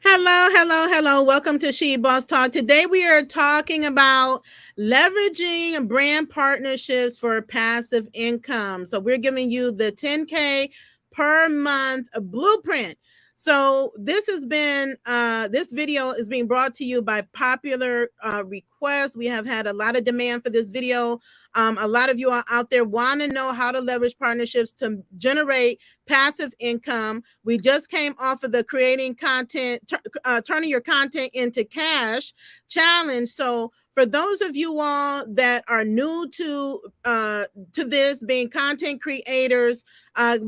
Hello. Welcome to She Boss Talk. Today we are talking about leveraging brand partnerships for passive income. So we're giving you the 10K per month blueprint. So this video is being brought to you by popular request. We have had a lot of demand for this video. A lot of you are out there want to know how to leverage partnerships to generate passive income. We just came off of the creating content, turning your content into cash challenge. So for those of you all that are new to this, being content creators,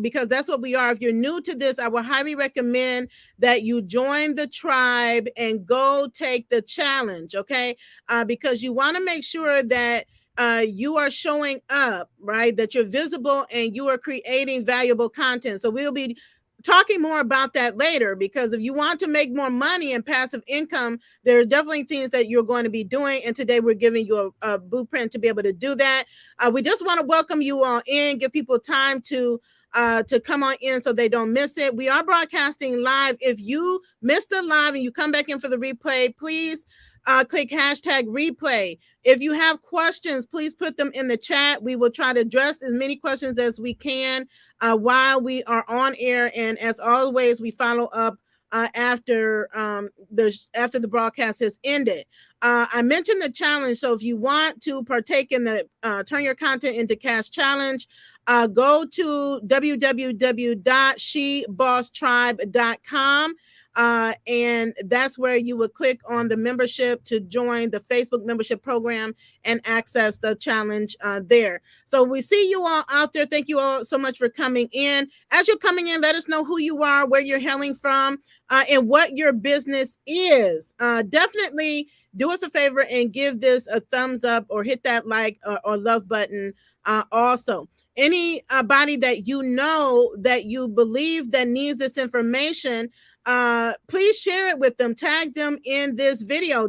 because that's what we are. If you're new to this, I would highly recommend that you join the tribe and go take the challenge. Okay, because you want to make sure that you are showing up, right? That you're visible and you are creating valuable content. So we'll be talking more about that later, because if you want to make more money and passive income, there are definitely things that you're going to be doing. And today we're giving you a blueprint to be able to do that. We just want to welcome you all in, give people time to come on in so they don't miss it. We are broadcasting live. If you missed the live and you come back in for the replay, please click hashtag replay. If you have questions, please put them in the chat. We will try to address as many questions as we can while we are on air. And as always, we follow up after the broadcast has ended. I mentioned the challenge. So if you want to partake in the Turn Your Content into Cash challenge, go to www.shebosstribe.com. And that's where you would click on the membership to join the Facebook membership program and access the challenge there. So we see you all out there. Thank you all so much for coming in. As you're coming in, let us know who you are, where you're hailing from, and what your business is. Definitely do us a favor and give this a thumbs up or hit that like or love button. Also, anybody that you know that you believe that needs this information, please share it with them, tag them in this video.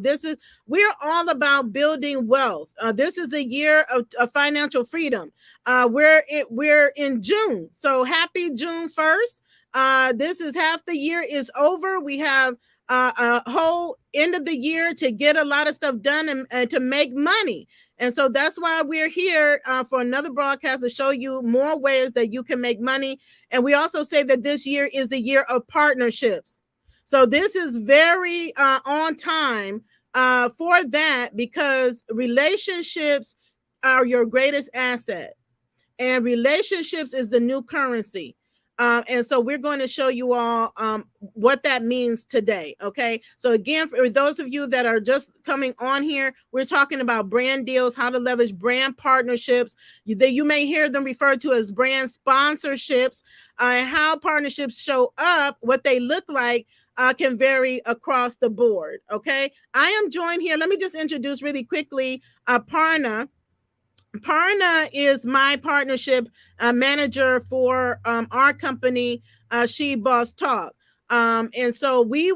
We're all about building wealth. This is the year of financial freedom. We're in June, so happy June 1st. This is half the year is over. We have a whole end of the year to get a lot of stuff done and to make money. And so that's why we're here for another broadcast to show you more ways that you can make money. And we also say that this year is the year of partnerships. So this is very on time for that, because relationships are your greatest asset. And relationships is the new currency. And so we're going to show you all what that means today. Okay. So again, for those of you that are just coming on here, we're talking about brand deals, how to leverage brand partnerships. You may hear them referred to as brand sponsorships, how partnerships show up, what they look like. Can vary across the board. Okay. I am joined here. Let me just introduce really quickly Parna. Parna is my partnership manager for our company, She Boss Talk. And so we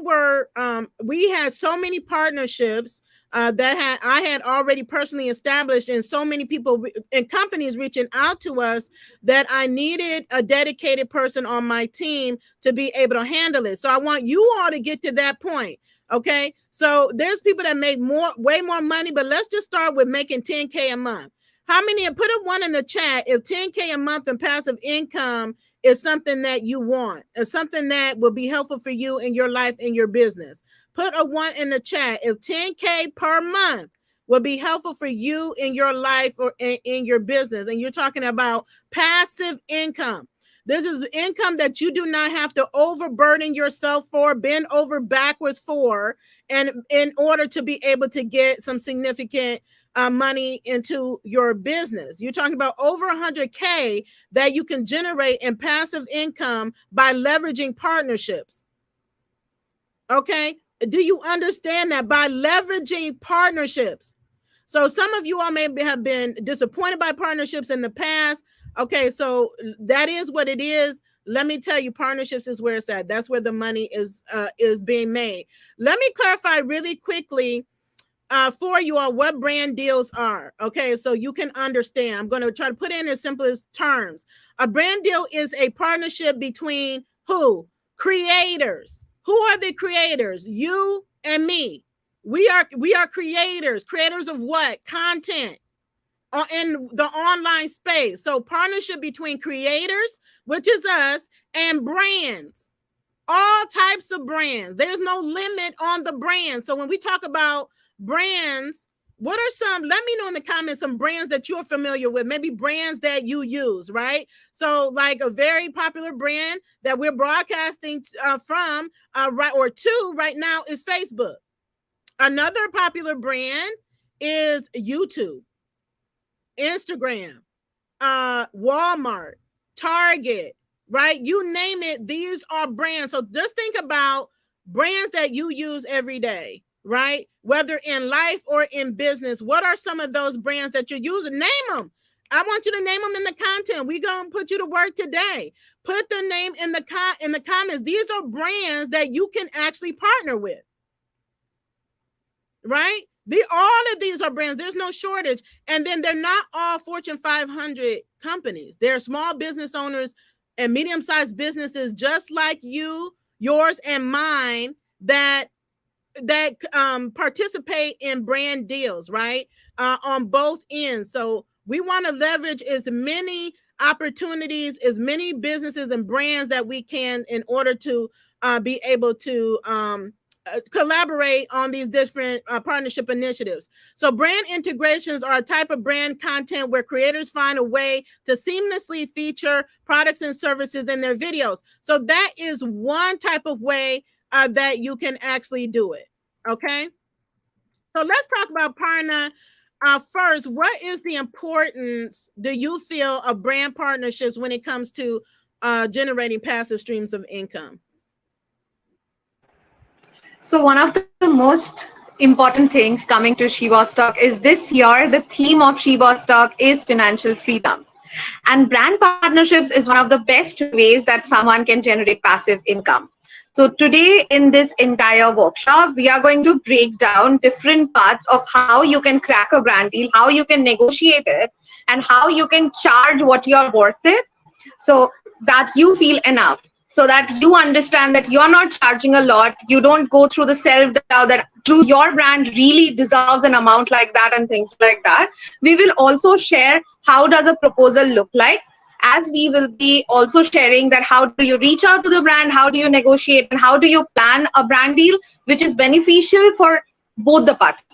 had so many partnerships that I had already personally established, and so many people and companies reaching out to us that I needed a dedicated person on my team to be able to handle it. So I want you all to get to that point. Okay. So there's people that make way more money, but let's just start with making 10K a month. How many, put a one in the chat if 10K a month in passive income is something that you want, is something that will be helpful for you in your life and your business. Put a one in the chat if 10K per month will be helpful for you in your life or in your business. And you're talking about passive income. This is income that you do not have to overburden yourself for, bend over backwards for, and in order to be able to get some significant money into your business. You're talking about over 100K that you can generate in passive income by leveraging partnerships. Okay. Do you understand that? By leveraging partnerships. So some of you all may have been disappointed by partnerships in the past. Okay, so that is what it is. Let me tell you, partnerships is where it's at. That's where the money is being made. Let me clarify really quickly for you all what brand deals are. Okay, so you can understand. I'm going to try to put it in as simple as terms. A brand deal is a partnership between who? Creators. Who are the creators? You and me. We are creators of what? Content in the online space. So partnership between creators, which is us, and brands. All types of brands. There's no limit on the brands. So when we talk about brands, what are some, let me know in the comments, some brands that you're familiar with, maybe brands that you use, right? So like a very popular brand that we're broadcasting from right or to right now is Facebook. Another popular brand is YouTube, Instagram, Walmart, Target, right? You name it, these are brands. So just think about brands that you use every day, right? Whether in life or in business. What are some of those brands that you're using? Name them. I want you to name them in the content. We're going to put you to work today. Put the name in the comments. These are brands that you can actually partner with, right? All of these are brands. There's no shortage. And then they're not all Fortune 500 companies. They're small business owners and medium-sized businesses just like you, yours, and mine that participate in brand deals, right? On both ends. So we want to leverage as many opportunities, as many businesses and brands that we can in order to be able to collaborate on these different partnership initiatives. So brand integrations are a type of brand content where creators find a way to seamlessly feature products and services in their videos. So that is one type of way that you can actually do it. Okay. So let's talk about partner. First, what is the importance, do you feel, of brand partnerships when it comes to generating passive streams of income? So one of the most important things coming to Shiba Stock is this year, the theme of Shiba Stock is financial freedom. And brand partnerships is one of the best ways that someone can generate passive income. So today in this entire workshop, we are going to break down different parts of how you can crack a brand deal, how you can negotiate it, and how you can charge what you're worth it so that you feel enough, so that you understand that you're not charging a lot. You don't go through the self-doubt that true your brand really deserves an amount like that and things like that. We will also share how does a proposal look like, as we will be also sharing that how do you reach out to the brand, how do you negotiate, and how do you plan a brand deal which is beneficial for both the parties.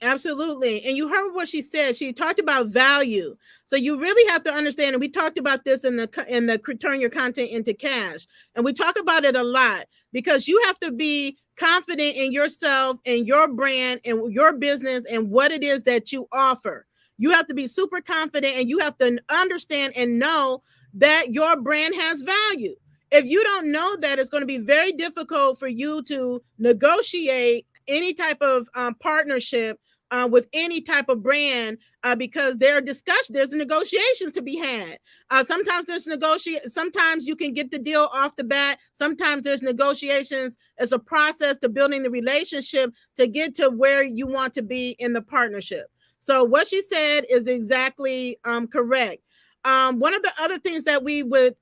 Absolutely. And you heard what she said. She talked about value. So you really have to understand, and we talked about this in the turn your content into cash. And we talk about it a lot because you have to be confident in yourself and your brand and your business and what it is that you offer. You have to be super confident and you have to understand and know that your brand has value. If you don't know that, it's going to be very difficult for you to negotiate any type of partnership with any type of brand because there's negotiations to be had. Sometimes sometimes you can get the deal off the bat. Sometimes there's negotiations as a process to building the relationship to get to where you want to be in the partnership. So what she said is exactly correct. One of the other things that we would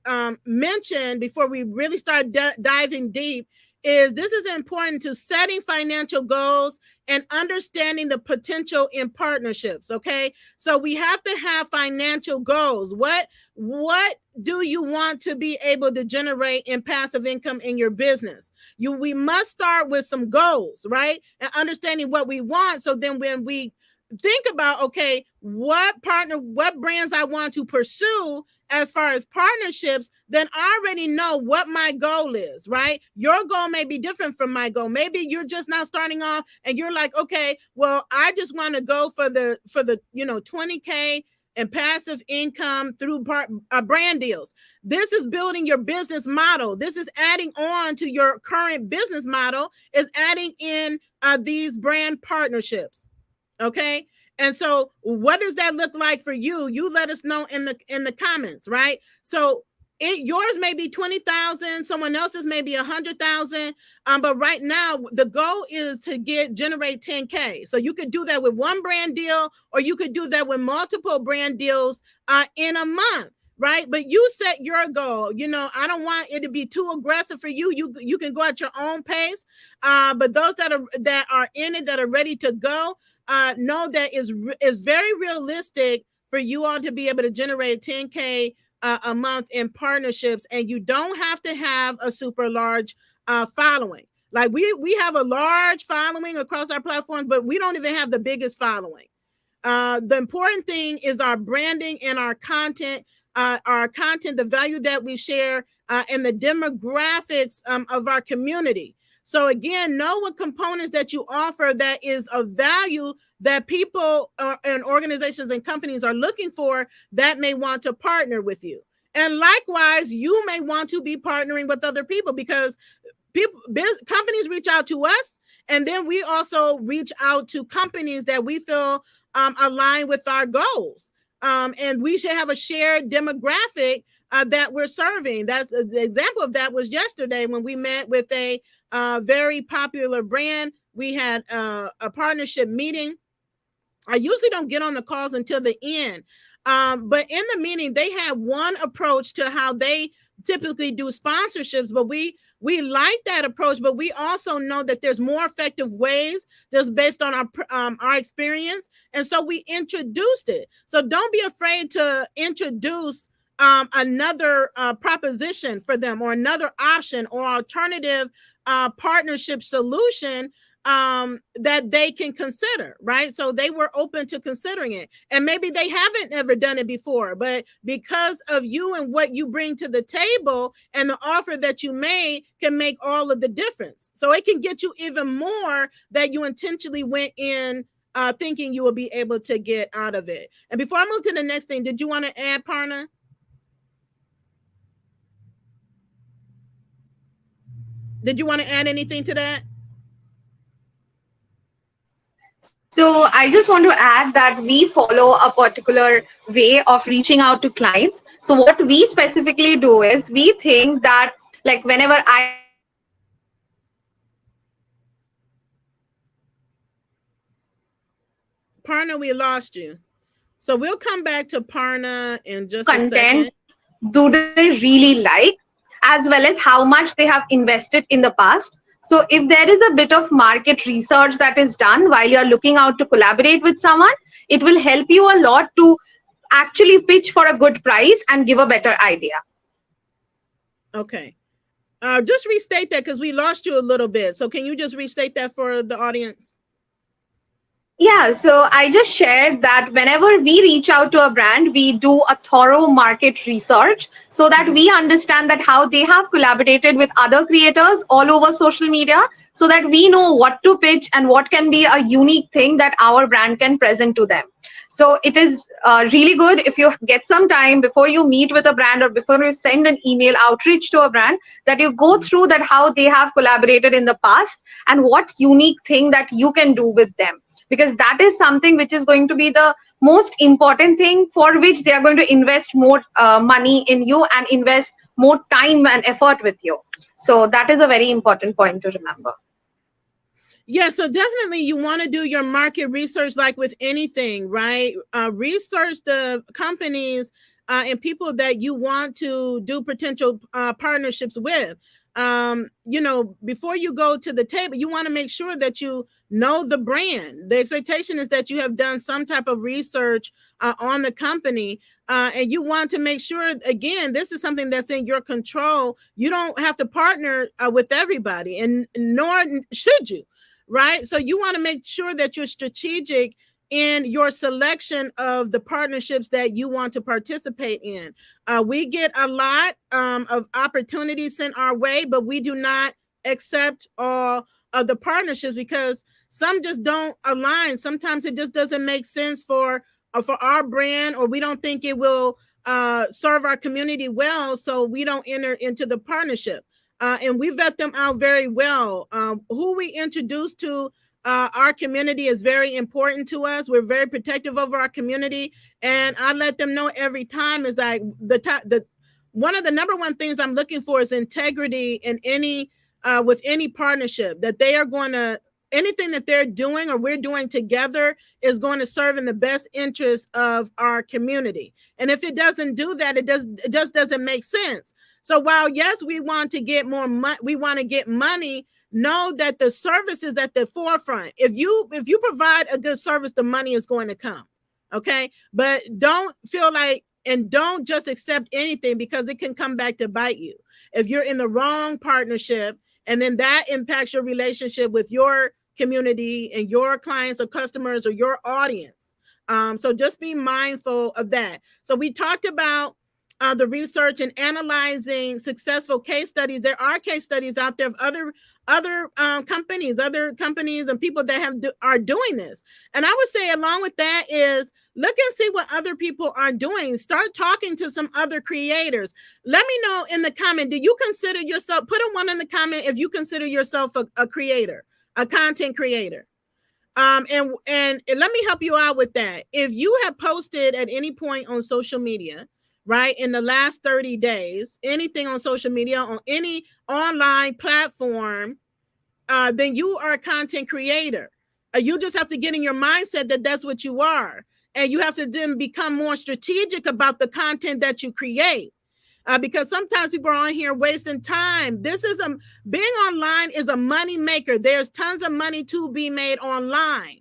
mention before we really start diving deep is this is important to setting financial goals and understanding the potential in partnerships. Okay. So we have to have financial goals. What do you want to be able to generate in passive income in your business? We must start with some goals, right? And understanding what we want. So then when we think about, okay, what brands I want to pursue as far as partnerships, then I already know what my goal is, right? Your goal may be different from my goal. Maybe you're just now starting off and you're like, okay, well, I just want to go for the 20K and passive income through brand deals. This is building your business model. This is adding on to your current business model, is adding in these brand partnerships. Okay. And so what does that look like for you? You let us know in the comments, right? So yours may be 20,000, someone else's may be 100,000. But right now the goal is to generate 10K. So you could do that with one brand deal, or you could do that with multiple brand deals in a month. right? But you set your goal. I don't want it to be too aggressive for you. You can go at your own pace. But those that are in it, that are ready to go, know that is very realistic for you all to be able to generate 10K a month in partnerships, and you don't have to have a super large following. Like we have a large following across our platforms, but we don't even have the biggest following. The important thing is our branding and our content, the value that we share, and the demographics of our community. So again, know what components that you offer that is of value that people and organizations and companies are looking for that may want to partner with you. And likewise, you may want to be partnering with other people, because companies reach out to us, and then we also reach out to companies that we feel align with our goals. And we should have a shared demographic that we're serving. That's the example of that was yesterday when we met with a very popular brand. We had a partnership meeting. I usually don't get on the calls until the end. But in the meeting, they had one approach to how they typically do sponsorships, but we like that approach, but we also know that there's more effective ways just based on our experience. And so we introduced it. So don't be afraid to introduce another proposition for them, or another option or alternative partnership solution that they can consider, right? So they were open to considering it, and maybe they haven't ever done it before, but because of you and what you bring to the table and the offer that you made can make all of the difference. So it can get you even more that you intentionally went in thinking you will be able to get out of it. And before I move to the next thing, did you want to add, Parna? Did you want to add anything to that? So I just want to add that we follow a particular way of reaching out to clients. So what we specifically do is we think that, like, whenever I reach out to a brand, Parna, we lost you. So we'll come back to Parna in just a content second. do they really like, as well as how much they have invested in the past. So if there is a bit of market research that is done while you're looking out to collaborate with someone, it will help you a lot to actually pitch for a good price and give a better idea. Okay. Just restate that, because we lost you a little bit. So can you just restate that for the audience? Yeah, so I just shared that whenever we reach out to a brand, we do a thorough market research so that we understand that how they have collaborated with other creators all over social media, so that we know what to pitch and what can be a unique thing that our brand can present to them. So it is really good if you get some time before you meet with a brand or before you send an email outreach to a brand, that you go through that how they have collaborated in the past and what unique thing that you can do with them, because that is something which is going to be the most important thing for which they are going to invest more money in you and invest more time and effort with you. So that is a very important point to remember. Yeah, so definitely you want to do your market research like with anything, right? Research the companies and people that you want to do potential partnerships with. Before you go to the table, you want to make sure that you know the brand. The expectation is that you have done some type of research on the company, and you want to make sure, again, this is something that's in your control. You don't have to partner with everybody, and nor should you, right? So you want to make sure that you're strategic in your selection of the partnerships that you want to participate in. We get a lot of opportunities sent our way, but we do not accept all of the partnerships because some just don't align. Sometimes it just doesn't make sense for our brand, or we don't think it will serve our community well, so we don't enter into the partnership. And we vet them out very well. Who we introduce to our community is very important to us. We're very protective over our community, and I let them know every time is like one of the number one things I'm looking for is integrity in any with any partnership, that they are going to anything that they're doing or we're doing together is going to serve in the best interest of our community. And if it doesn't do that, it just doesn't make sense. So while yes, we want to get more money, we want to get money, know that the service is at the forefront. If you provide a good service, the money is going to come. Okay. But don't feel like, and don't just accept anything, because it can come back to bite you. If you're in the wrong partnership, and then that impacts your relationship with your community and your clients or customers or your audience. So just be mindful of that. So we talked about the research and analyzing successful case studies. There are case studies out there of other companies and people that are doing this. And I would say along with that is look and see what other people are doing. Start talking to some other creators. Let me know in the comment, do you consider yourself, put a 1 in the comment if you consider yourself a creator, a content creator. And let me help you out with that. If you have posted at any point on social media, right, in the last 30 days, anything on social media, on any online platform, then you are a content creator. You just have to get in your mindset that that's what you are. And you have to then become more strategic about the content that you create. Because sometimes people are on here wasting time. Being online is a money maker. There's tons of money to be made online.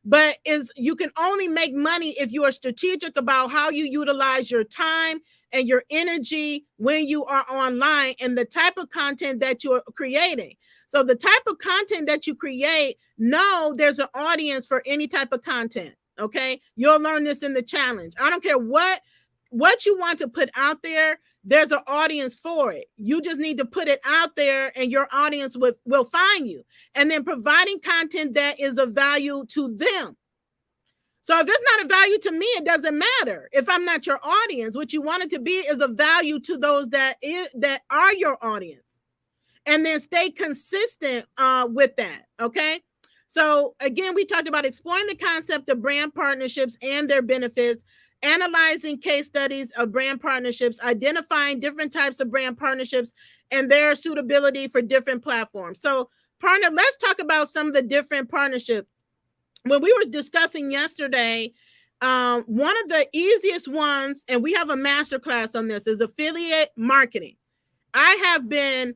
But you can only make money if you are strategic about how you utilize your time and your energy when you are online and the type of content that you're creating. So the type of content that you create, know there's an audience for any type of content. Okay. You'll learn this in the challenge. I don't care what you want to put out there. There's an audience for it. You just need to put it out there and your audience will find you. And then providing content that is of value to them. So if it's not a value to me, it doesn't matter. If I'm not your audience, what you want it to be is a value to those that are your audience. And then stay consistent with that. Okay. So again, we talked about exploring the concept of brand partnerships and their benefits, analyzing case studies of brand partnerships, identifying different types of brand partnerships and their suitability for different platforms. So partner, let's talk about some of the different partnerships. When we were discussing yesterday, one of the easiest ones, and we have a masterclass on this, is affiliate marketing. I have been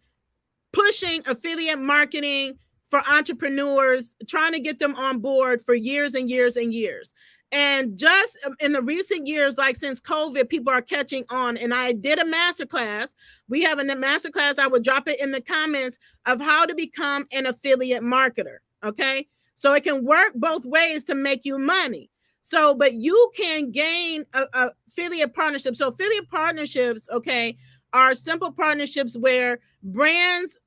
pushing affiliate marketing for entrepreneurs, trying to get them on board for years and years and years. And just in the recent years, like since COVID, people are catching on. And I did a masterclass. We have a masterclass. I would drop it in the comments of how to become an affiliate marketer. Okay. So it can work both ways to make you money. So, but you can gain a affiliate partnership. So affiliate partnerships, okay, are simple partnerships where brands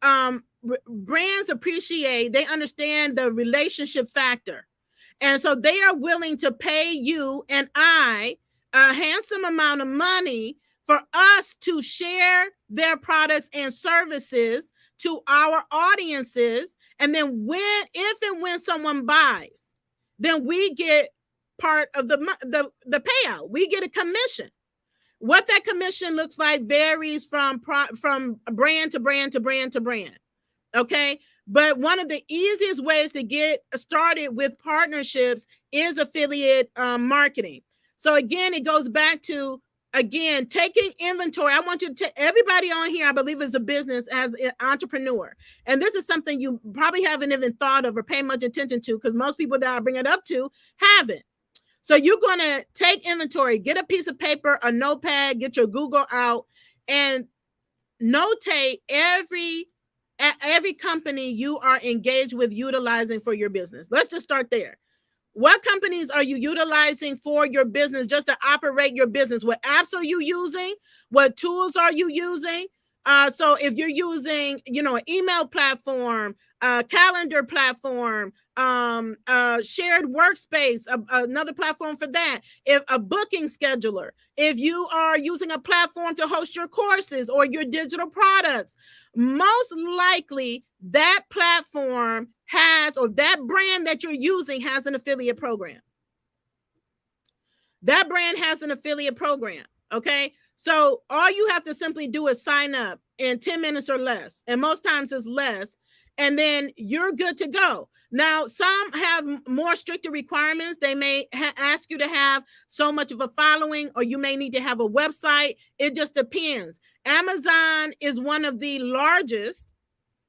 appreciate, they understand the relationship factor. And so they are willing to pay you and I a handsome amount of money for us to share their products and services to our audiences. And then if and when someone buys, then we get part of the payout. We get a commission. What that commission looks like varies from brand to brand to brand to brand. Okay. But one of the easiest ways to get started with partnerships is affiliate marketing. So again, it goes back to, again, taking inventory. I want you to everybody on here, I believe, is a business as an entrepreneur. And this is something you probably haven't even thought of or pay much attention to, because most people that I bring it up to haven't. So you're going to take inventory, get a piece of paper, a notepad, get your Google out, and notate every company you are engaged with utilizing for your business. Let's just start there. What companies are you utilizing for your business, just to operate your business? What apps are you using? What tools are you using? So if you're using, an email platform, a calendar platform, shared workspace, another platform for that, if a booking scheduler, if you are using a platform to host your courses or your digital products, most likely that platform has, or that brand that you're using has an affiliate program. That brand has an affiliate program. Okay. So all you have to simply do is sign up in 10 minutes or less. And most times it's less. and then you're good to go. Now, some have more stricter requirements. They may ask you to have so much of a following, or you may need to have a website. It just depends. Amazon is one of the largest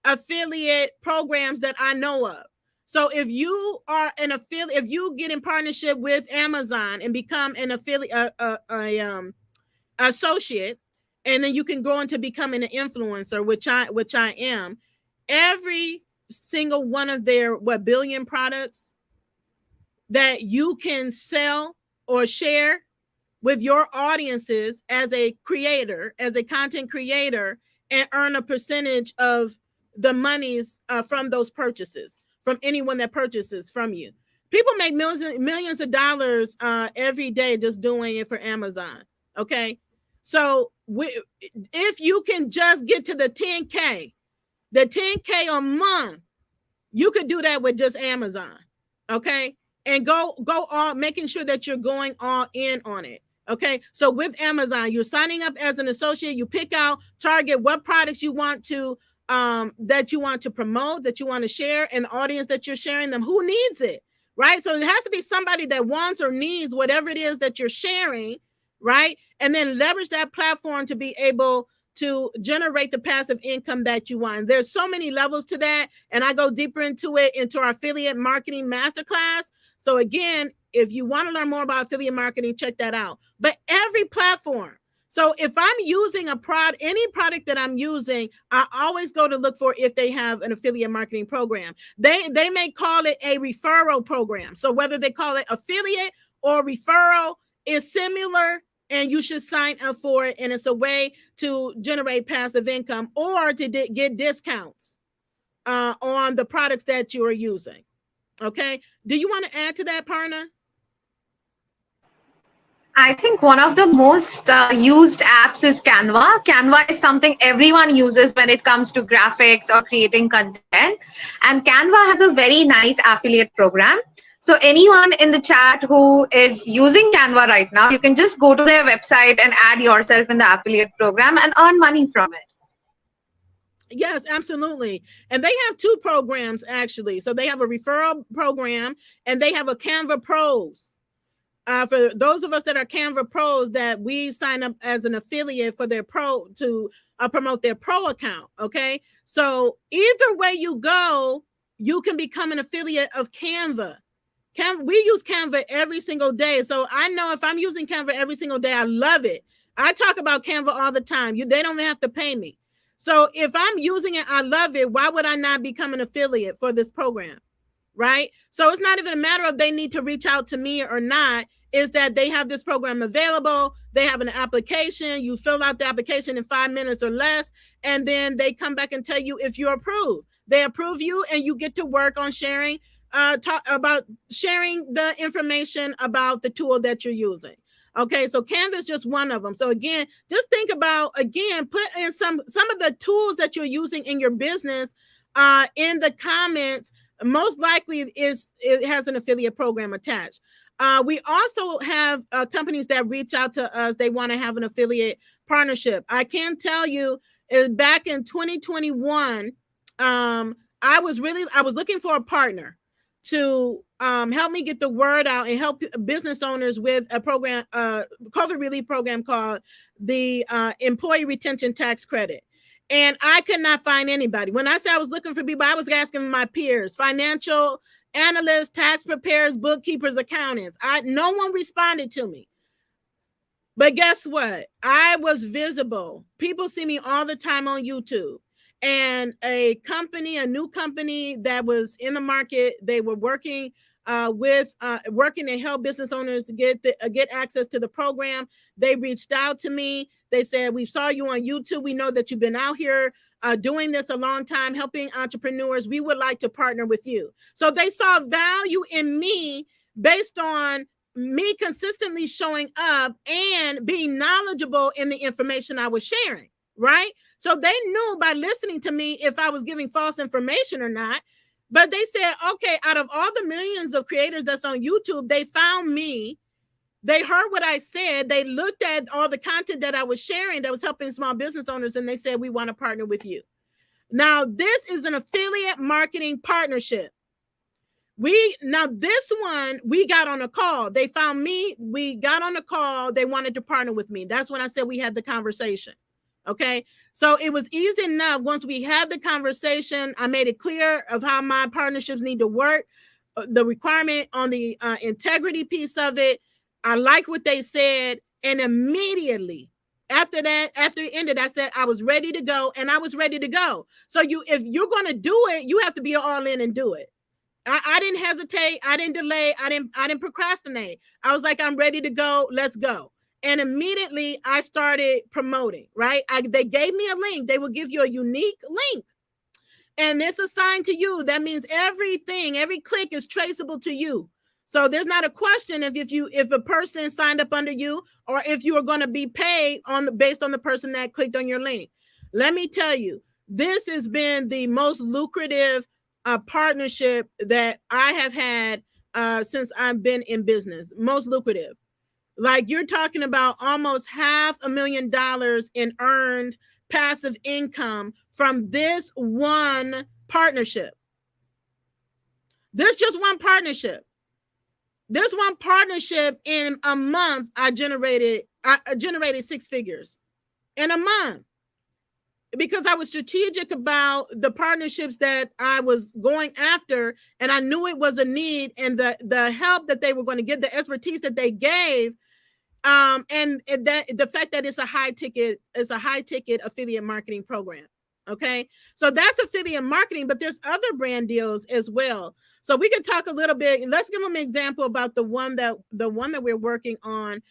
affiliate programs that I know of. So if you are an affiliate, if you get in partnership with Amazon and become an affiliate, associate, and then you can grow into becoming an influencer, which I am. Every single one of their billion products that you can sell or share with your audiences as a creator, as a content creator, and earn a percentage of the monies from those purchases, from anyone that purchases from you. People make millions of dollars every day just doing it for Amazon. Okay. So if you can just get to the 10K a month, you could do that with just Amazon. Okay. And go all, making sure that you're going all in on it. Okay. So with Amazon, you're signing up as an associate. You pick out, target what products you want to that you want to promote, that you want to share, and the audience that you're sharing them, who needs it, right? So it has to be somebody that wants or needs whatever it is that you're sharing, right? And then leverage that platform to be able to generate the passive income that you want. There's so many levels to that, and I go deeper into it into our affiliate marketing masterclass. So again, if you want to learn more about affiliate marketing, check that out. But every platform. So if I'm using any product that I'm using, I always go to look for if they have an affiliate marketing program. They may call it a referral program. So whether they call it affiliate or referral is similar, and you should sign up for it. And it's a way to generate passive income or to get discounts on the products that you are using. Okay. Do you want to add to that, Parna? I think one of the most used apps is Canva. Canva is something everyone uses when it comes to graphics or creating content. And Canva has a very nice affiliate program. So anyone in the chat who is using Canva right now, you can just go to their website and add yourself in the affiliate program and earn money from it. Yes, absolutely. And they have two programs, actually. So they have a referral program and they have a Canva Pros. For those of us that are Canva Pros, that we sign up as an affiliate for their pro to promote their pro account. Okay. So either way you go, you can become an affiliate of Canva. We use Canva every single day. So I know if I'm using Canva every single day, I love it. I talk about Canva all the time. They don't have to pay me. So if I'm using it, I love it. Why would I not become an affiliate for this program? Right? So it's not even a matter of they need to reach out to me or not. Is that they have this program available. They have an application. You fill out the application in 5 minutes or less. And then they come back and tell you if you're approved. They approve you and you get to work on sharing sharing the information about the tool that you're using. Okay, so Canva is just one of them. So again, just think about, again, put in some of the tools that you're using in your business in the comments. Most likely it has an affiliate program attached. We also have companies that reach out to us. They want to have an affiliate partnership. I can tell you, back in 2021, I was looking for a partner to help me get the word out and help business owners with a program, COVID relief program called the Employee Retention Tax Credit. And I could not find anybody. When I said I was looking for people, I was asking my peers, financial analysts, tax preparers, bookkeepers, accountants. No one responded to me. But guess what? I was visible. People see me all the time on YouTube. And a new company that was in the market, they were working working to help business owners get access to the program. They reached out to me. They said, we saw you on YouTube. We know that you've been out here doing this a long time, helping entrepreneurs. We would like to partner with you. So they saw value in me based on me consistently showing up and being knowledgeable in the information I was sharing, right? So they knew by listening to me if I was giving false information or not. But they said, okay, out of all the millions of creators that's on YouTube, they found me. They heard what I said. They looked at all the content that I was sharing that was helping small business owners, and they said, we want to partner with you. Now, this is an affiliate marketing partnership. Now this one, we got on a call. They found me. We got on a call. They wanted to partner with me. That's when I said we had the conversation. Okay. So it was easy enough. Once we had the conversation, I made it clear of how my partnerships need to work, the requirement on the integrity piece of it. I liked what they said. And immediately after that, after it ended, I said I was ready to go, and I was ready to go. So if you're going to do it, you have to be all in and do it. I didn't hesitate. I didn't delay. I didn't procrastinate. I was like, I'm ready to go. Let's go. And immediately I started promoting, right? They gave me a link. They will give you a unique link. And it's assigned to you. That means everything, every click is traceable to you. So there's not a question if a person signed up under you, or if you are going to be paid based on the person that clicked on your link. Let me tell you, this has been the most lucrative partnership that I have had since I've been in business. Most lucrative. Like, you're talking about almost $500,000 in earned passive income from this one partnership. This just one partnership. This one partnership, in a month, I generated 6 figures in a month, because I was strategic about the partnerships that I was going after, and I knew it was a need, and the help that they were going to give, the expertise that they gave, and that the fact that it's a high ticket affiliate marketing program. Okay, so that's affiliate marketing, but there's other brand deals as well. So we could talk a little bit. Let's give them an example about the one that we're working on.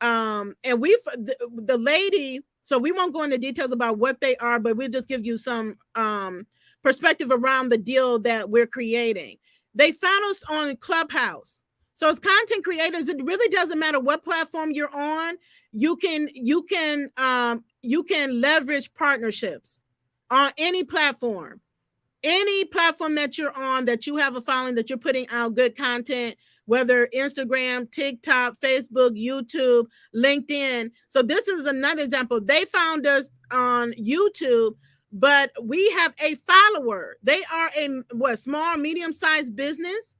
And the lady. So we won't go into details about what they are, but we'll just give you some perspective around the deal that we're creating. They found us on Clubhouse. So as content creators, it really doesn't matter what platform you're on. You can leverage partnerships on any platform that you're on, that you have a following, that you're putting out good content, whether Instagram, TikTok, Facebook, YouTube, LinkedIn. So this is another example. They found us on YouTube, but we have a follower. They are a small, medium-sized business.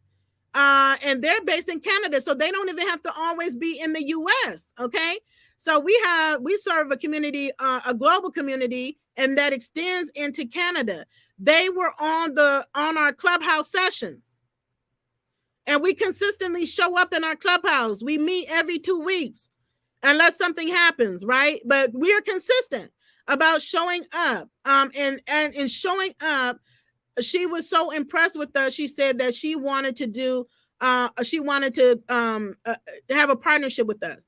And they're based in Canada, so they don't even have to always be in the US. Okay. So we serve a community, a global community, and that extends into Canada. They were on our Clubhouse sessions, and we consistently show up in our Clubhouse. We meet every 2 weeks, unless something happens, right? But we are consistent about showing up. And in showing up, she was so impressed with us. She said that she wanted to have a partnership with us.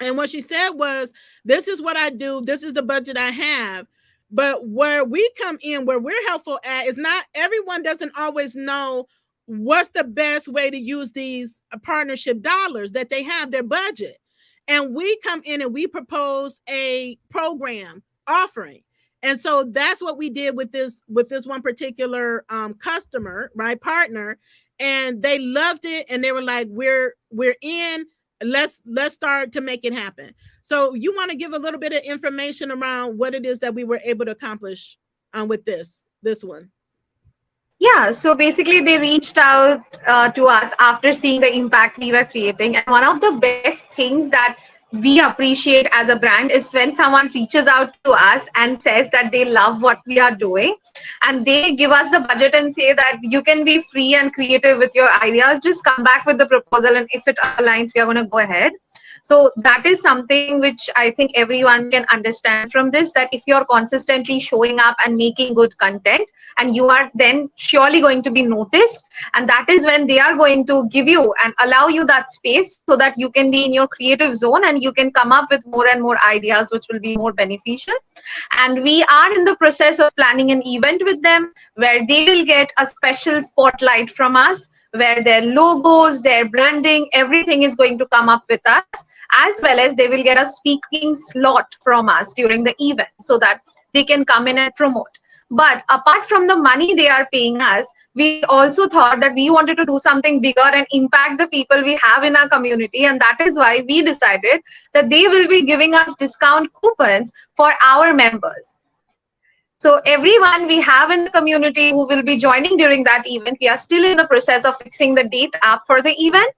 And what she said was, this is what I do. This is the budget I have. But where we come in, where we're helpful at, is not everyone doesn't always know what's the best way to use these partnership dollars that they have, their budget. And we come in and we propose a program offering. And so that's what we did with this one particular customer, right, partner, and they loved it, and they were like, "We're in. Let's start to make it happen." So you want to give a little bit of information around what it is that we were able to accomplish with this one. Yeah, so basically they reached out to us after seeing the impact we were creating. And one of the best things that we appreciate as a brand is when someone reaches out to us and says that they love what we are doing, and they give us the budget and say that you can be free and creative with your ideas, just come back with the proposal, and if it aligns, we are going to go ahead. So that is something which I think everyone can understand from this, that if you're consistently showing up and making good content, and you are then surely going to be noticed, and that is when they are going to give you and allow you that space so that you can be in your creative zone and you can come up with more and more ideas which will be more beneficial. And we are in the process of planning an event with them where they will get a special spotlight from us, where their logos, their branding, everything is going to come up with us, as well as they will get a speaking slot from us during the event so that they can come in and promote. But apart from the money they are paying us, we also thought that we wanted to do something bigger and impact the people we have in our community. And that is why we decided that they will be giving us discount coupons for our members. So everyone we have in the community who will be joining during that event, we are still in the process of fixing the date up for the event,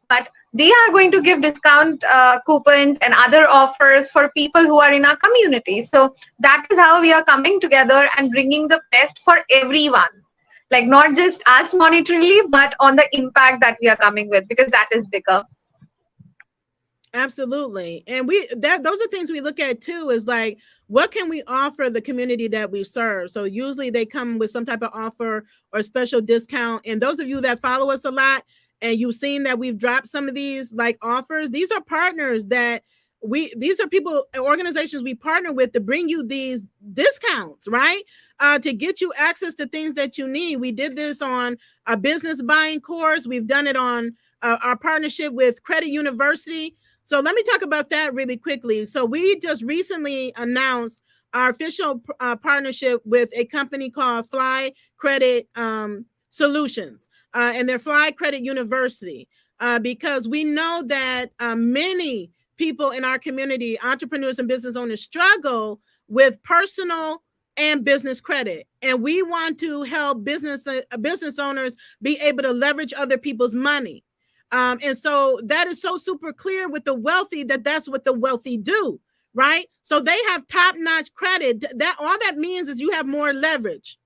but they are going to give discount coupons and other offers for people who are in our community. So that is how we are coming together and bringing the best for everyone. Like not just us monetarily, but on the impact that we are coming with, because that is bigger. Absolutely. And those are things we look at too, is like, what can we offer the community that we serve? So usually they come with some type of offer or special discount. And those of you that follow us a lot and you've seen that we've dropped some of these like offers, these are partners that these are people, organizations we partner with to bring you these discounts, right? To get you access to things that you need. We did this on a business buying course. We've done it on our partnership with Credit University. So let me talk about that really quickly. So we just recently announced our official partnership with a company called Fly Credit Solutions, and they're Fly Credit University, because we know that many people in our community, entrepreneurs and business owners, struggle with personal and business credit. And we want to help business owners be able to leverage other people's money. And so that is so super clear with the wealthy, that's what the wealthy do, right? So they have top-notch credit. That all that means is you have more leverage,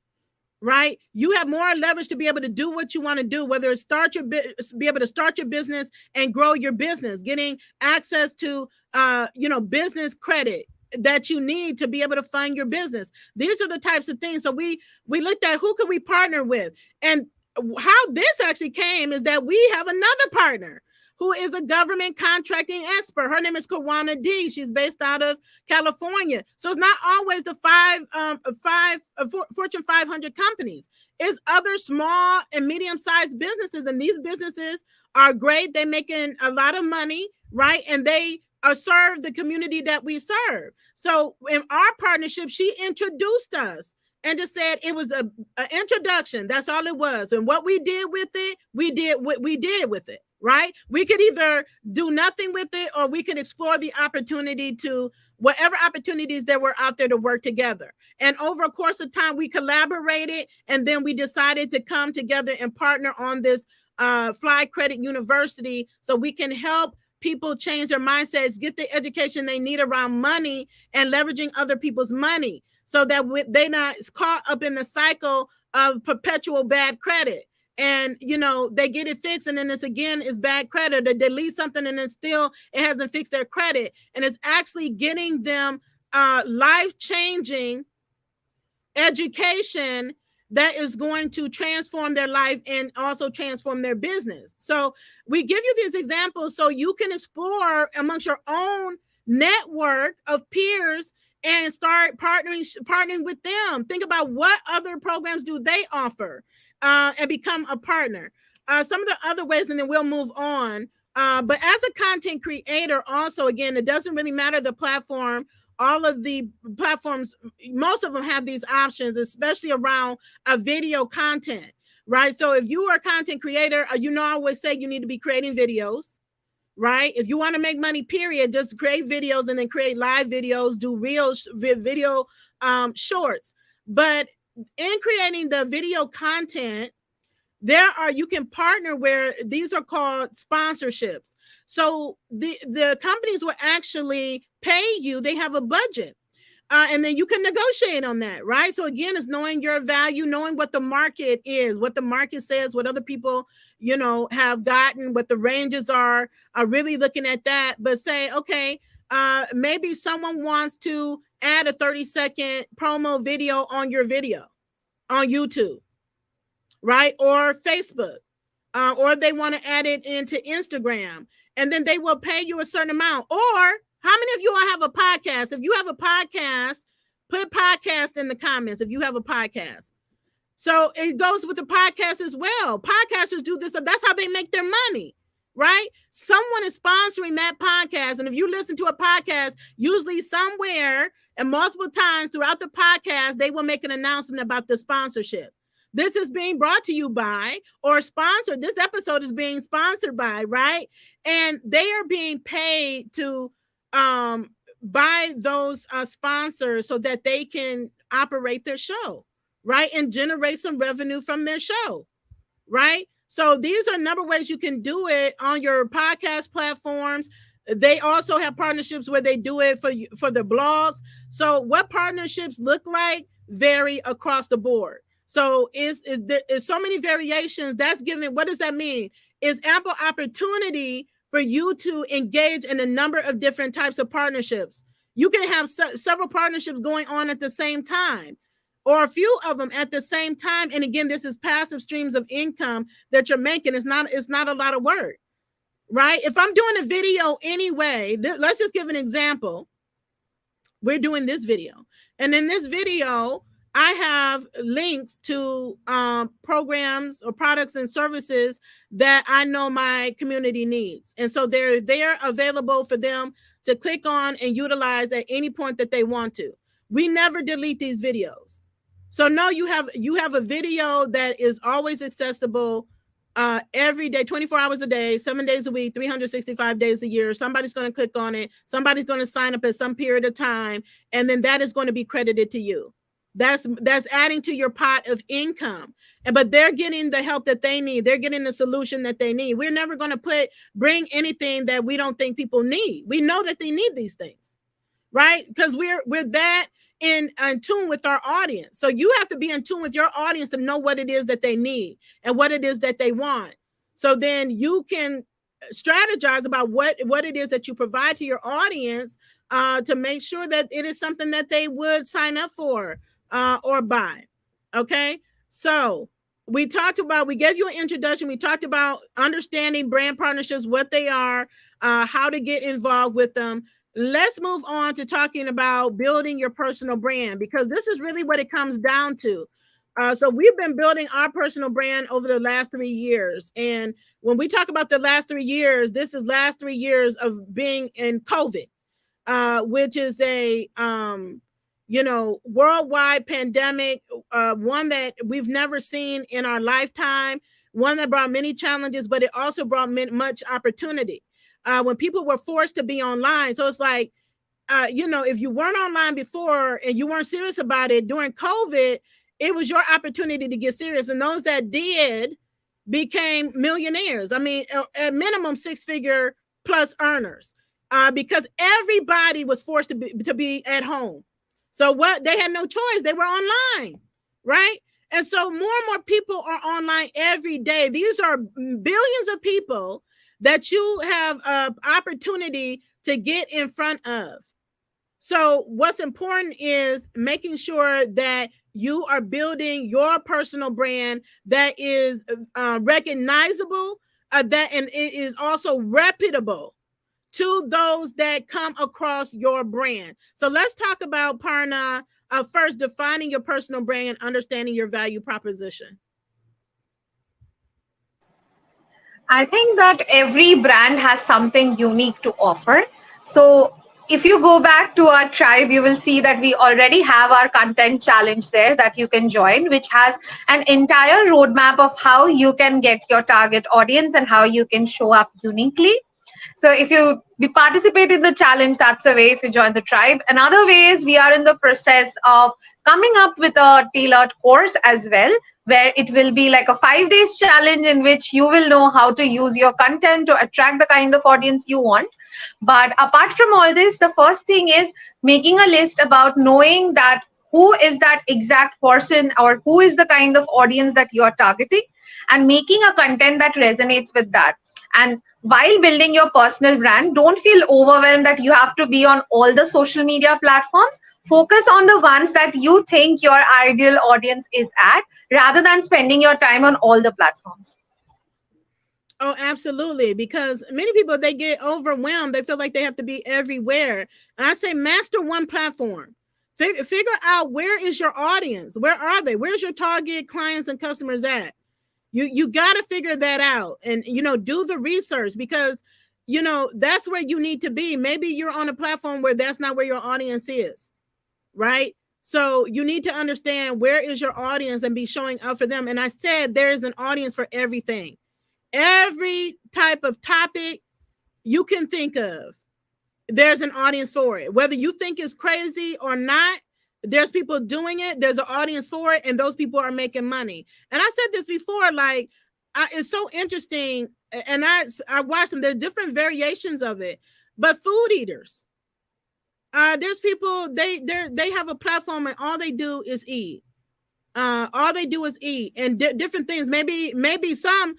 right? You have more leverage to be able to do what you want to do, whether it's be able to start your business and grow your business, getting access to business credit that you need to be able to fund your business. These are the types of things. So we looked at who could we partner with, and how this actually came is that we have another partner who is a government contracting expert. Her name is Kawana D. She's based out of California. So it's not always the Fortune 500 companies. It's other small and medium-sized businesses, and these businesses are great. They're making a lot of money, right? And they serve the community that we serve. So in our partnership, she introduced us and just said it was an introduction. That's all it was. And what we did with it, we did what we did with it, right? We could either do nothing with it, or we could explore the opportunity to whatever opportunities there were out there to work together. And over a course of time, we collaborated, and then we decided to come together and partner on this Fly Credit University, so we can help people change their mindsets, get the education they need around money and leveraging other people's money, so that they're not caught up in the cycle of perpetual bad credit. And they get it fixed, and then it's bad credit. They delete something, and it hasn't fixed their credit, and it's actually getting them life-changing education that is going to transform their life and also transform their business. So we give you these examples so you can explore amongst your own network of peers and start partnering with them. Think about what other programs do they offer, and become a partner. Some of the other ways, and then we'll move on. But as a content creator, also, again, it doesn't really matter the platform. All of the platforms, most of them have these options, especially around video content, right? So if you are a content creator, I always say you need to be creating videos, right? If you want to make money, period, just create videos, and then create live videos, do real video shorts. But in creating the video content, you can partner where these are called sponsorships. So the companies will actually pay you. They have a budget. And then you can negotiate on that, right? So again, it's knowing your value, knowing what the market is, what the market says, what other people, have gotten, what the ranges are really looking at that. But say, okay, maybe someone wants to add a 30-second promo video on your video on YouTube, right? Or Facebook, or they want to add it into Instagram, and then they will pay you a certain amount. Or how many of you all have a podcast? If you have a podcast, put podcast in the comments if you have a podcast. So it goes with the podcast as well. Podcasters do this. So that's how they make their money, right? Someone is sponsoring that podcast. And if you listen to a podcast, usually somewhere and multiple times throughout the podcast, they will make an announcement about the sponsorship. This is being brought to you by, or sponsored. This episode is being sponsored by, right? And they are being paid to buy those sponsors so that they can operate their show, right? And generate some revenue from their show, right? So these are a number of ways you can do it on your podcast platforms. They also have partnerships where they do it for the blogs. So what partnerships look like vary across the board. So there is so many variations. That's given. What does that mean? Is ample opportunity for you to engage in a number of different types of partnerships. You can have several partnerships going on at the same time, or a few of them at the same time. And again, this is passive streams of income that you're making. It's not a lot of work, right? If I'm doing a video anyway, let's just give an example. We're doing this video, and in this video, I have links to programs or products and services that I know my community needs. And so they're available for them to click on and utilize at any point that they want to. We never delete these videos. So no, you have a video that is always accessible every day, 24 hours a day, 7 days a week, 365 days a year. Somebody's going to click on it. Somebody's going to sign up at some period of time, and then that is going to be credited to you. That's adding to your pot of income. But they're getting the help that they need. They're getting the solution that they need. We're never going to bring anything that we don't think people need. We know that they need these things, right? Because we're that in tune with our audience. So you have to be in tune with your audience to know what it is that they need and what it is that they want. So then you can strategize about what it is that you provide to your audience to make sure that it is something that they would sign up for or buy. Okay. So we gave you an introduction. We talked about understanding brand partnerships, what they are, how to get involved with them. Let's move on to talking about building your personal brand, because this is really what it comes down to. So we've been building our personal brand over the last 3 years. And when we talk about the last 3 years, this is last 3 years of being in COVID, which is a, worldwide pandemic, one that we've never seen in our lifetime, one that brought many challenges, but it also brought much opportunity. When people were forced to be online. So it's like, if you weren't online before and you weren't serious about it during COVID, it was your opportunity to get serious. And those that did became millionaires. I mean, at minimum 6-figure plus earners, because everybody was forced to be at home. So they had no choice. They were online, right? And so more and more people are online every day. These are billions of people that you have an opportunity to get in front of. So what's important is making sure that you are building your personal brand that is recognizable, and it is also reputable to those that come across your brand. So let's talk about, Parna, first defining your personal brand and understanding your value proposition. I think that every brand has something unique to offer. So if you go back to our tribe, you will see that we already have our content challenge there that you can join, which has an entire roadmap of how you can get your target audience and how you can show up uniquely. So if you participate in the challenge, that's a way if you join the tribe. Another way is we are in the process of coming up with a tailored course as well, where it will be like a 5 days challenge in which you will know how to use your content to attract the kind of audience you want. But apart from all this, the first thing is making a list about knowing that who is that exact person or who is the kind of audience that you are targeting, and making a content that resonates with that. And while building your personal brand, don't feel overwhelmed that you have to be on all the social media platforms. Focus on the ones that you think your ideal audience is at, rather than spending your time on all the platforms. Oh, absolutely. Because many people, they get overwhelmed. They feel like they have to be everywhere. And I say, master one platform. Figure out, where is your audience? Where are they? Where's your target clients and customers at? You got to figure that out, and, do the research, because, that's where you need to be. Maybe you're on a platform where that's not where your audience is, right? So you need to understand where is your audience and be showing up for them. And I said, there is an audience for everything. Every type of topic you can think of, there's an audience for it. Whether you think it's crazy or not, there's people doing it. There's an audience for it, and those people are making money. And I said this before, like, it's so interesting. And I watched them. There are different variations of it, but food eaters. There's people, they have a platform and all they do is eat. All they do is eat and different things. Maybe some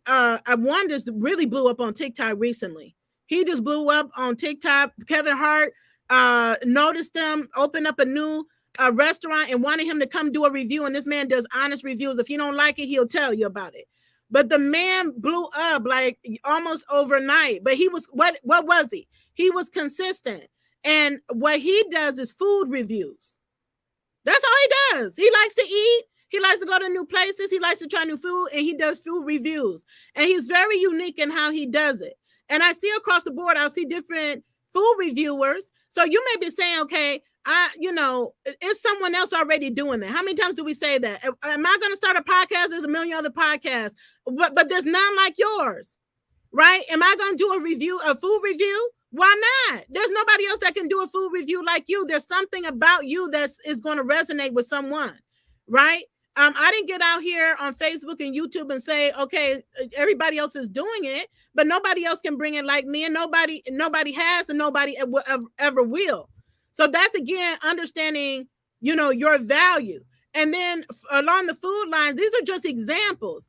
one just really blew up on TikTok recently. He just blew up on TikTok. Kevin Hart noticed them, opened up a new restaurant and wanted him to come do a review. And this man does honest reviews. If you don't like it, he'll tell you about it. But the man blew up like almost overnight. But he was what was he? He was consistent. And what he does is food reviews. That's all he does. He likes to eat. He likes to go to new places. He likes to try new food, and he does food reviews. And he's very unique in how he does it. And I see across the board, I'll see different food reviewers. So you may be saying, okay, is someone else already doing that? How many times do we say that? Am I going to start a podcast? There's a million other podcasts, but there's none like yours, right? Am I going to do a food review? Why not? There's nobody else that can do a food review like you. There's something about you that is going to resonate with someone, right? I didn't get out here on Facebook and YouTube and say, okay, everybody else is doing it, but nobody else can bring it like me, and nobody has, and nobody ever will. So that's, again, understanding, your value. And then along the food lines, these are just examples.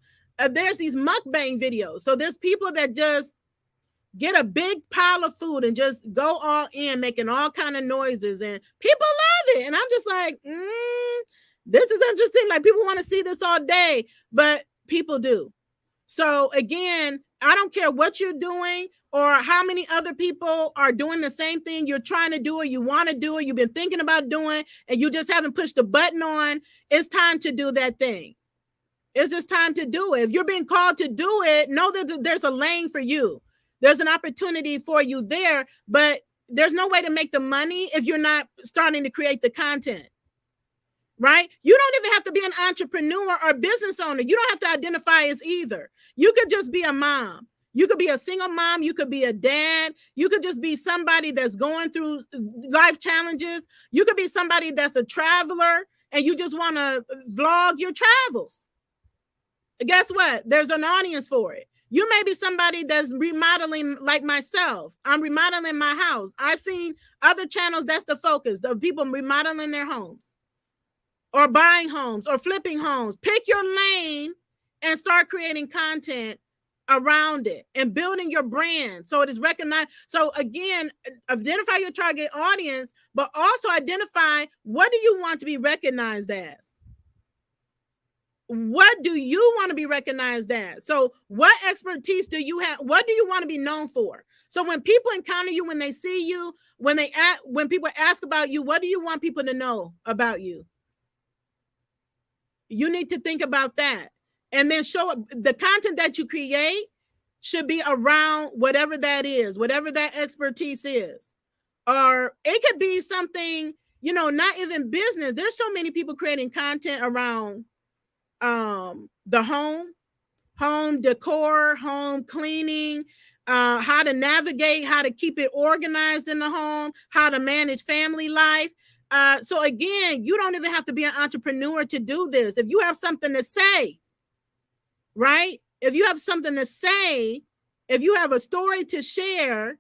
There's these mukbang videos. So there's people that just get a big pile of food and just go all in, making all kind of noises, and people love it. And I'm just like, this is interesting. Like, people want to see this all day, but people do. So again, I don't care what you're doing or how many other people are doing the same thing you're trying to do, or you want to do, or you've been thinking about doing, and you just haven't pushed the button on. It's time to do that thing. It's just time to do it. If you're being called to do it, know that there's a lane for you. There's an opportunity for you there, but there's no way to make the money if you're not starting to create the content, right? You don't even have to be an entrepreneur or business owner. You don't have to identify as either. You could just be a mom. You could be a single mom. You could be a dad. You could just be somebody that's going through life challenges. You could be somebody that's a traveler and you just want to vlog your travels. Guess what? There's an audience for it. You may be somebody that's remodeling like myself. I'm remodeling my house. I've seen other channels, that's the focus, the people remodeling their homes or buying homes or flipping homes. Pick your lane and start creating content around it and building your brand so it is recognized. So again, identify your target audience, but also identify, what do you want to be recognized as? What do you want to be recognized as? So what expertise do you have? What do you want to be known for? So when people encounter you, when they see you, when people ask about you, what do you want people to know about you? You need to think about that. And then show up. The content that you create should be around whatever that is, whatever that expertise is. Or it could be something, not even business. There's so many people creating content around the home decor, home cleaning, how to navigate, how to keep it organized in the home, how to manage family life. So again, you don't even have to be an entrepreneur to do this. If you have something to say, right? If you have something to say, if you have a story to share,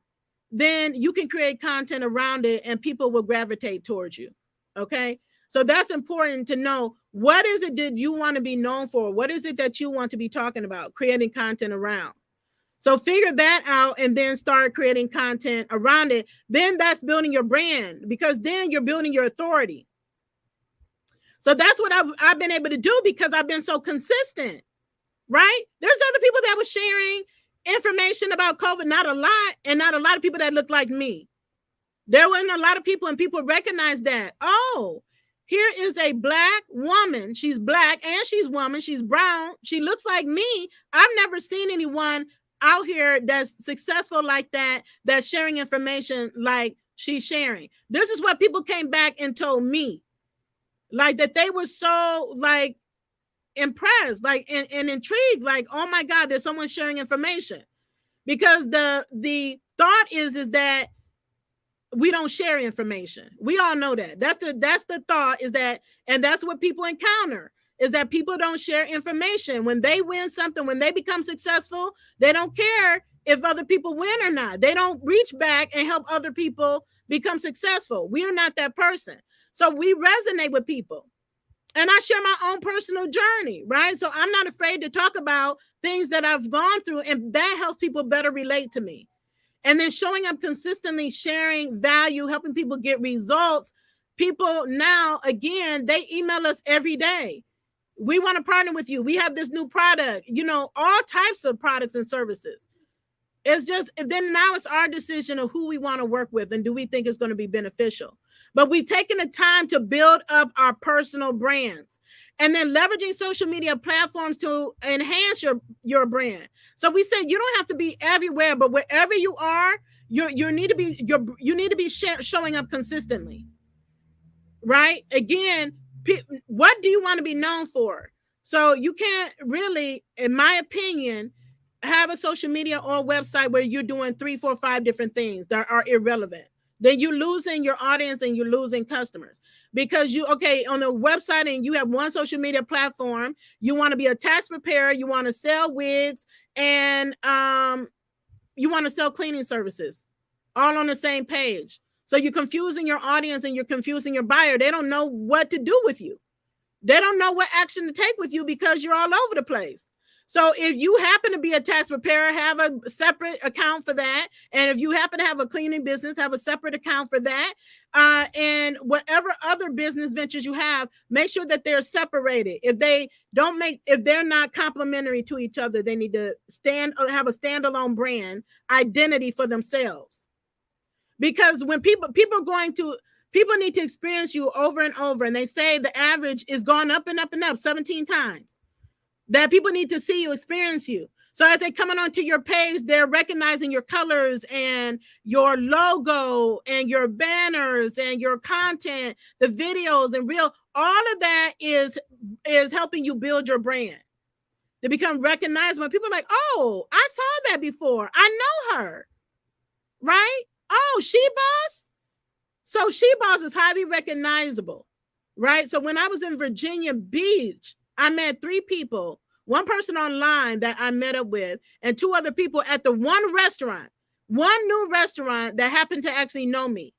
then you can create content around it and people will gravitate towards you. Okay. So that's important to know. What is it that you want to be known for? What is it that you want to be talking about, creating content around? So figure that out and then start creating content around it. Then that's building your brand, because then you're building your authority. So that's what I've been able to do because I've been so consistent, right? There's other people that were sharing information about COVID, not a lot, and not a lot of people that look like me. There weren't a lot of people, and people recognize that. Oh, here is a Black woman. She's Black and she's woman. She's brown. She looks like me. I've never seen anyone out here that's successful like that, that's sharing information like she's sharing. This is what people came back and told me, like that they were so like impressed, like and intrigued, like, oh my God, there's someone sharing information. Because the thought is that we don't share information. We all know that. That's the thought, is that, and that's what people encounter, is that people don't share information. When they win something, when they become successful, they don't care if other people win or not. They don't reach back and help other people become successful. We are not that person. So we resonate with people. And I share my own personal journey, right? So I'm not afraid to talk about things that I've gone through, and that helps people better relate to me. And then showing up consistently, sharing value, helping people get results. People now, again, they email us every day. We want to partner with you. We have this new product, all types of products and services. It's just, then now it's our decision of who we want to work with and do we think it's going to be beneficial. But we've taken the time to build up our personal brands, and then leveraging social media platforms to enhance your brand. So we said you don't have to be everywhere, but wherever you are, you need to be showing up consistently, right? Again, what do you want to be known for? So you can't really, in my opinion, have a social media or website where you're doing 3, 4, 5 different things that are irrelevant. Then you're losing your audience and you're losing customers, because on the website and you have one social media platform, you want to be a tax preparer, you want to sell wigs, and you want to sell cleaning services, all on the same page. So you're confusing your audience and you're confusing your buyer. They don't know what to do with you. They don't know what action to take with you because you're all over the place. So if you happen to be a tax preparer, have a separate account for that. And if you happen to have a cleaning business, have a separate account for that. And whatever other business ventures you have, make sure that they're separated. If they're not complementary to each other, they need to have a standalone brand identity for themselves. Because when people need to experience you over and over, and they say the average is gone up and up and up 17 times. That people need to see you, experience you. So as they're coming onto your page, they're recognizing your colors and your logo and your banners and your content, the videos and reel. All of that is helping you build your brand to become recognizable. People are like, oh, I saw that before. I know her, right? Oh, She Boss. So She Boss is highly recognizable, right? So when I was in Virginia Beach, I met 3 people, one person online that I met up with, and 2 other people at the one new restaurant that happened to actually know me,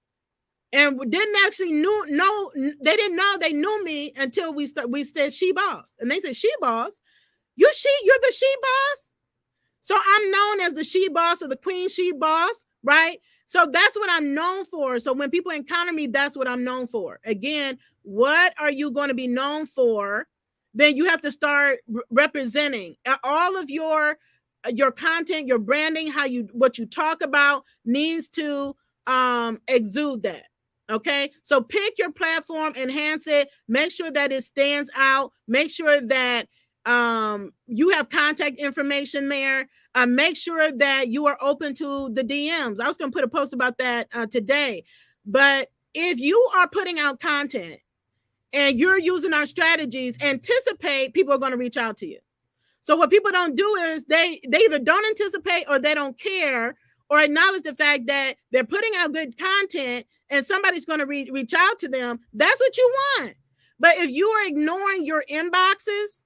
and didn't actually know. They didn't know they knew me until we said She Boss, and they said, She Boss, you're the She Boss. So I'm known as the She Boss or the Queen She Boss, right? So that's what I'm known for. So when people encounter me, that's what I'm known for. Again, what are you going to be known for? Then you have to start representing all of your content, your branding, what you talk about needs to exude that. Okay, so pick your platform, enhance it, make sure that it stands out, make sure that you have contact information there. Make sure that you are open to the DMs. I was going to put a post about that today. But if you are putting out content and you're using our strategies, anticipate people are going to reach out to you. So what people don't do is they either don't anticipate or they don't care or acknowledge the fact that they're putting out good content and somebody's going to reach out to them. That's what you want. But if you are ignoring your inboxes,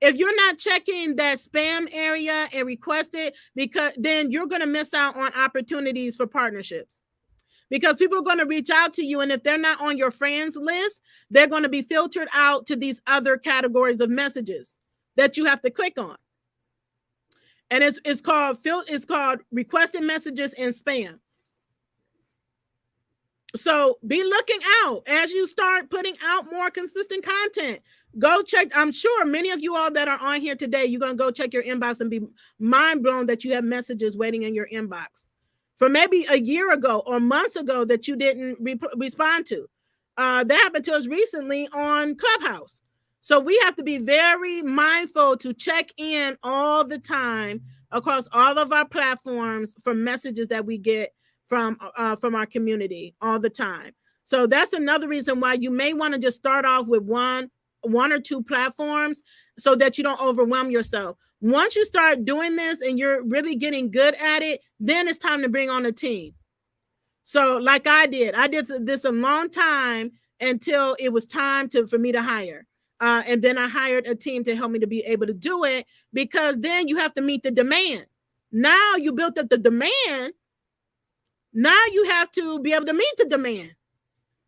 if you're not checking that spam area and request it, because then you're going to miss out on opportunities for partnerships. Because people are going to reach out to you, and if they're not on your friends list, they're going to be filtered out to these other categories of messages that you have to click on. And it's called requested messages and spam. So be looking out as you start putting out more consistent content. Go check. I'm sure many of you all that are on here today, you're going to go check your inbox and be mind blown that you have messages waiting in your inbox from maybe a year ago or months ago that you didn't respond to. That happened to us recently on Clubhouse. So we have to be very mindful to check in all the time across all of our platforms for messages that we get from our community all the time. So that's another reason why you may want to just start off with one or 2 platforms so that you don't overwhelm yourself. Once you start doing this and you're really getting good at it, then it's time to bring on a team. So like I did this a long time until it was time for me to hire. And then I hired a team to help me to be able to do it, because then you have to meet the demand. Now you built up the demand. Now you have to be able to meet the demand.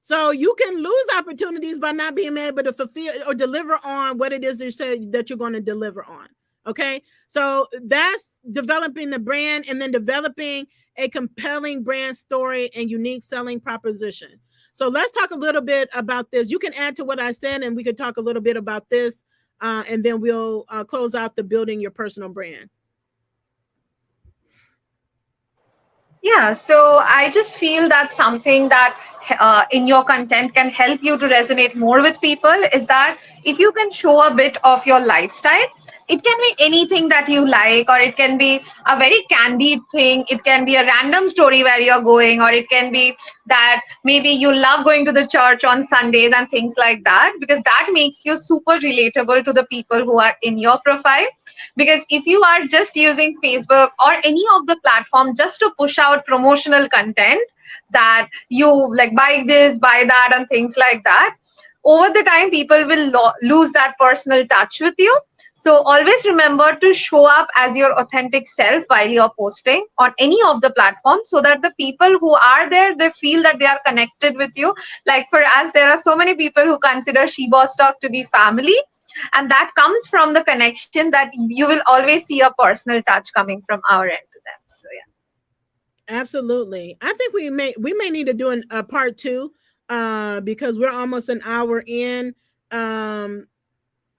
So you can lose opportunities by not being able to fulfill or deliver on what it is you said that you're going to deliver on. Okay. So that's developing the brand, and then developing a compelling brand story and unique selling proposition. So let's talk a little bit about this. You can add to what I said, and we could talk a little bit about this, and then we'll close out the building your personal brand. Yeah, so I just feel that something that in your content can help you to resonate more with people is that if you can show a bit of your lifestyle, it can be anything that you like, or it can be a very candid thing. It can be a random story where you're going, or it can be that maybe you love going to the church on Sundays and things like that, because that makes you super relatable to the people who are in your profile. Because if you are just using Facebook or any of the platform just to push out promotional content, that you like buy this, buy that, and things like that, over the time people will lose that personal touch with you. So always remember to show up as your authentic self while you're posting on any of the platforms, so that the people who are there, they feel that they are connected with you. Like for us, there are so many people who consider SheBoss to be family, and that comes from the connection that you will always see a personal touch coming from our end to them. So yeah. Absolutely. I think we may need to do a part two, because we're almost an hour in.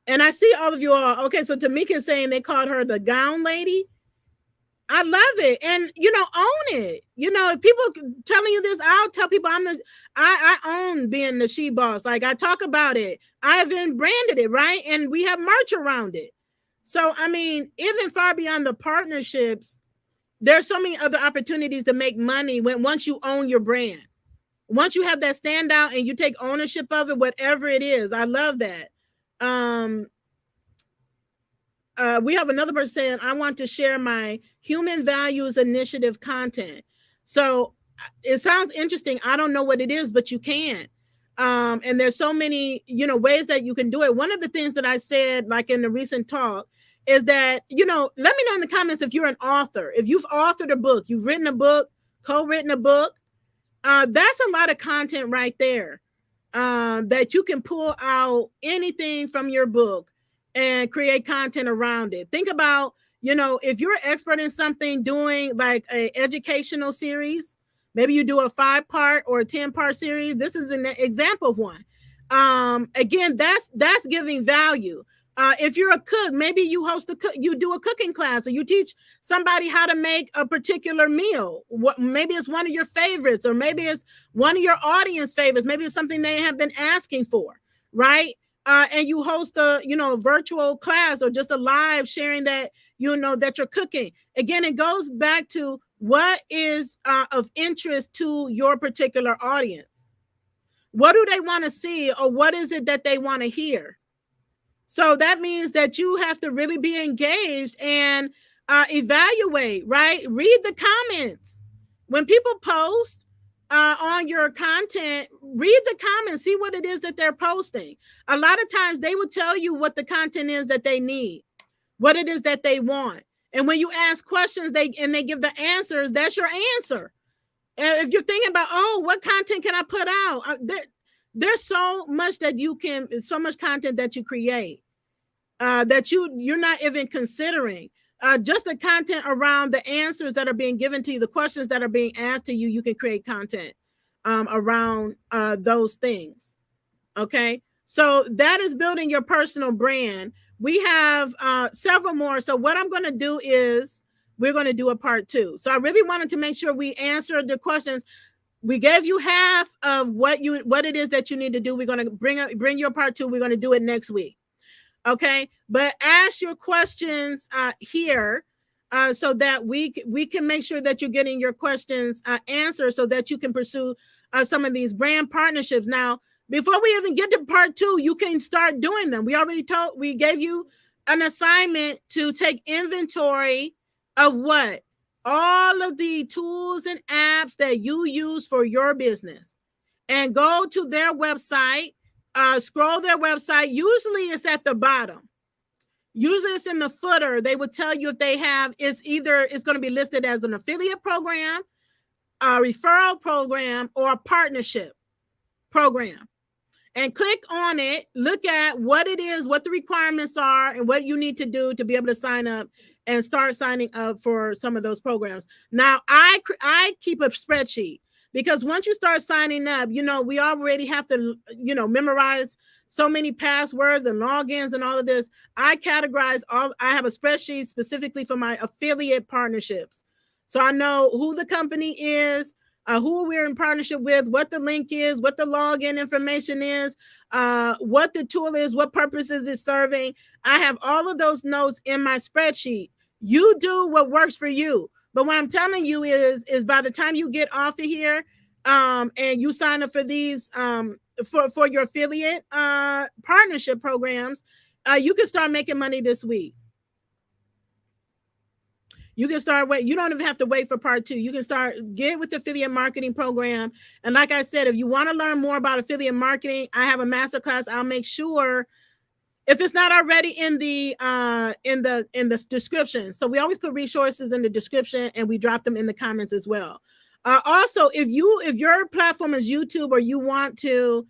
And I see all of you all. Okay, so Tamika is saying they called her the gown lady. I love it, and own it. If people telling you this, I'll tell people I own being the she boss. Like, I talk about it. I have been branded it, right, and we have merch around it. So I mean, even far beyond the partnerships, there's so many other opportunities to make money once you own your brand. Once you have that standout and you take ownership of it, whatever it is. I love that. We have another person saying, I want to share my human values initiative content. So it sounds interesting. I don't know what it is, but you can. And there's so many, ways that you can do it. One of the things that I said, like in the recent talk, is that, let me know in the comments if you're an author, if you've authored a book, you've written a book, co-written a book. That's a lot of content right there, that you can pull out anything from your book and create content around it. Think about, if you're an expert in something, doing like an educational series, maybe you do a 5-part or a 10-part series. This is an example of one. Again, that's giving value. If you're a cook, maybe you do a cooking class, or you teach somebody how to make a particular meal. Maybe it's one of your favorites, or maybe it's one of your audience favorites. Maybe it's something they have been asking for, right? And you host a virtual class, or just a live sharing that that you're cooking. Again, it goes back to what is of interest to your particular audience. What do they want to see, or what is it that they want to hear? So that means that you have to really be engaged and evaluate, right? Read the comments. When people post on your content, read the comments, see what it is that they're posting. A lot of times they will tell you what the content is that they need, what it is that they want. And when you ask questions, they give the answers, that's your answer. And if you're thinking about, oh, what content can I put out? There's so much so much content that you create that you're not even considering. Just the content around the answers that are being given to you, the questions that are being asked to you, you can create content around those things. Okay, so that is building your personal brand. We have several more. So what I'm going to do is we're going to do a part 2. So I really wanted to make sure we answered the questions. We gave you half of what it is that you need to do. We're going to bring your part 2. We're going to do it next week. Okay, but ask your questions here, so that we can make sure that you're getting your questions answered, so that you can pursue some of these brand partnerships. Now, before we even get to part 2, you can start doing them. We gave you an assignment to take inventory of what? all of the tools and apps that you use for your business and go to their website, scroll their website. Usually it's at the bottom. Usually it's in the footer. They would tell you if they have, it's going to be listed as an affiliate program, a referral program, or a partnership program. And click on it, look at what it is, what the requirements are, and what you need to do to be able to sign up and start signing up for some of those programs. Now, I keep a spreadsheet, because once you start signing up, we already have to, memorize so many passwords and logins and all of this. I have a spreadsheet specifically for my affiliate partnerships. So I know who the company is, who we're in partnership with, what the link is, what the login information is, what the tool is, what purposes it's serving. I have all of those notes in my spreadsheet. You do what works for you. But what I'm telling you is by the time you get off of here, and you sign up for these, for your affiliate partnership programs, you can start making money this week. You can start you don't even have to wait for part 2. You can get with the affiliate marketing program. And like I said, if you want to learn more about affiliate marketing, I have a masterclass. I'll make sure, if it's not already in the description. So we always put resources in the description, and we drop them in the comments as well. Also, if your platform is YouTube, or you want to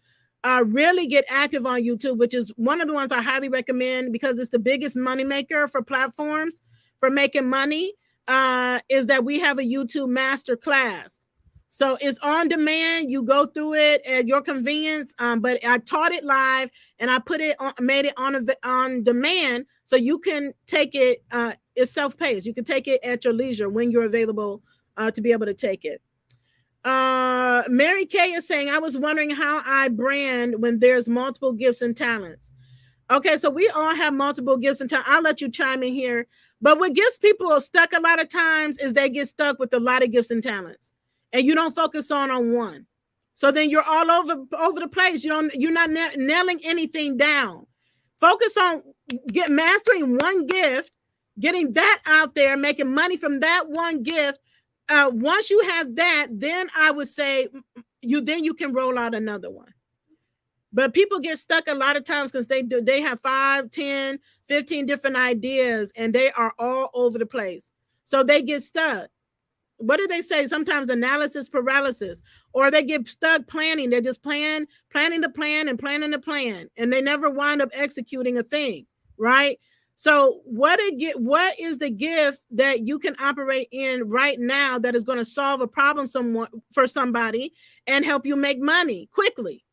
really get active on YouTube, which is one of the ones I highly recommend, because it's the biggest moneymaker for platforms for making money, is that we have a YouTube master class. So it's on demand. You go through it at your convenience. But I taught it live, and I made it on demand, so you can take it. It's self-paced. You can take it at your leisure when you're available to be able to take it. Mary Kay is saying, I was wondering how I brand when there's multiple gifts and talents. Okay, so we all have multiple gifts and talents. I'll let you chime in here. But what gets people stuck a lot of times is they get stuck with a lot of gifts and talents, and you don't focus on one. So then you're all over the place. You're not nailing anything down. Focus on mastering one gift, getting that out there, making money from that one gift. Once you have that, then I would say you can roll out another one. But people get stuck a lot of times because they have 5, 10, 15 different ideas, and they are all over the place. So they get stuck. What do they say? Sometimes analysis paralysis, or they get stuck planning. They're just planning the plan, and they never wind up executing a thing, right? So what is the gift that you can operate in right now that is going to solve a problem for somebody and help you make money quickly?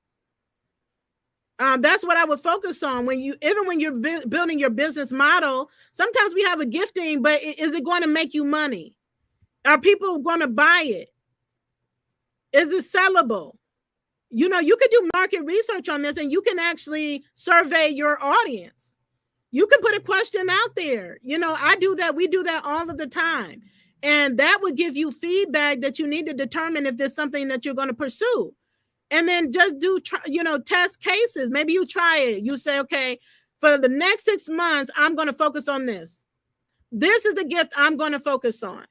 That's what I would focus on when you're building your business model. Sometimes we have a gifting, but is it going to make you money? Are people going to buy it? Is it sellable? You could do market research on this, and you can actually survey your audience. You can put a question out there. I do that. We do that all of the time. And that would give you feedback that you need to determine if there's something that you're going to pursue. And then just test cases. Maybe you try it. You say, okay, for the next 6 months, I'm going to focus on this. This is the gift I'm going to focus on,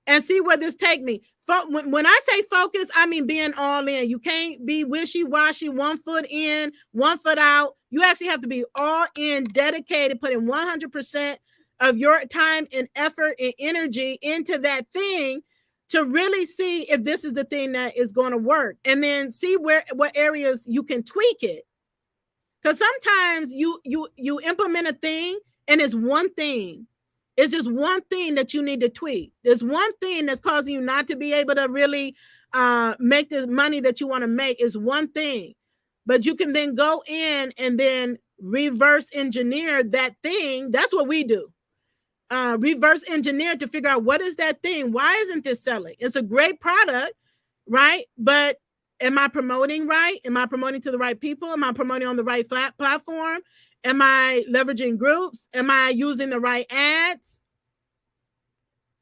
and see where this take me. When I say focus, I mean being all in. You can't be wishy-washy, 1 foot in, 1 foot out. You actually have to be all in, dedicated, putting 100% of your time and effort and energy into that thing to really see if this is the thing that is going to work, and then see what areas you can tweak it. Because sometimes you implement a thing, and it's one thing. It's just one thing that you need to tweak. There's one thing that's causing you not to be able to really make the money that you want to make. Is one thing. But you can then go in and then reverse engineer that thing. That's what we do. Reverse engineer to figure out what is that thing. Why isn't this selling? It's a great product, right? But am I promoting right? Am I promoting to the right people? Am I promoting on the right platform? Am I leveraging groups? Am I using the right ads?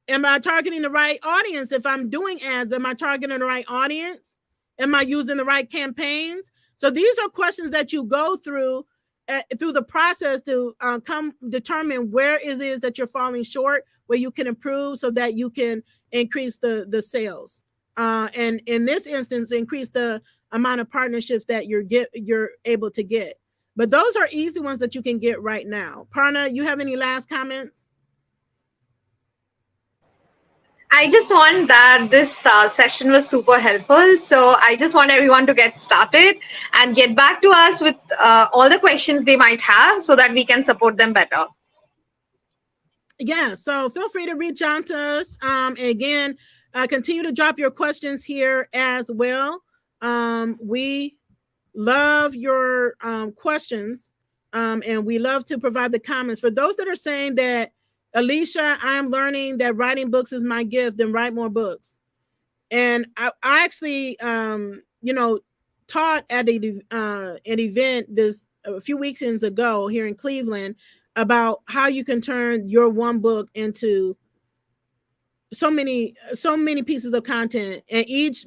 Am I targeting the right audience? If I'm doing ads, am I targeting the right audience? Am I using the right campaigns? So these are questions that you go through through the process to come determine where it is that you're falling short, where you can improve so that you can increase the sales. And in this instance, increase the amount of partnerships that you're able to get. But those are easy ones that you can get right now. Parna, you have any last comments? I just want that this session was super helpful. So I just want everyone to get started and get back to us with all the questions they might have so that we can support them better. Yeah, so feel free to reach out to us. And again, continue to drop your questions here as well. We love your questions, and we love to provide the comments. For those that are saying that, Alicia, I'm learning that writing books is my gift, then write more books. And I actually, taught at an event this a few weekends ago here in Cleveland about how you can turn your one book into so many pieces of content, and each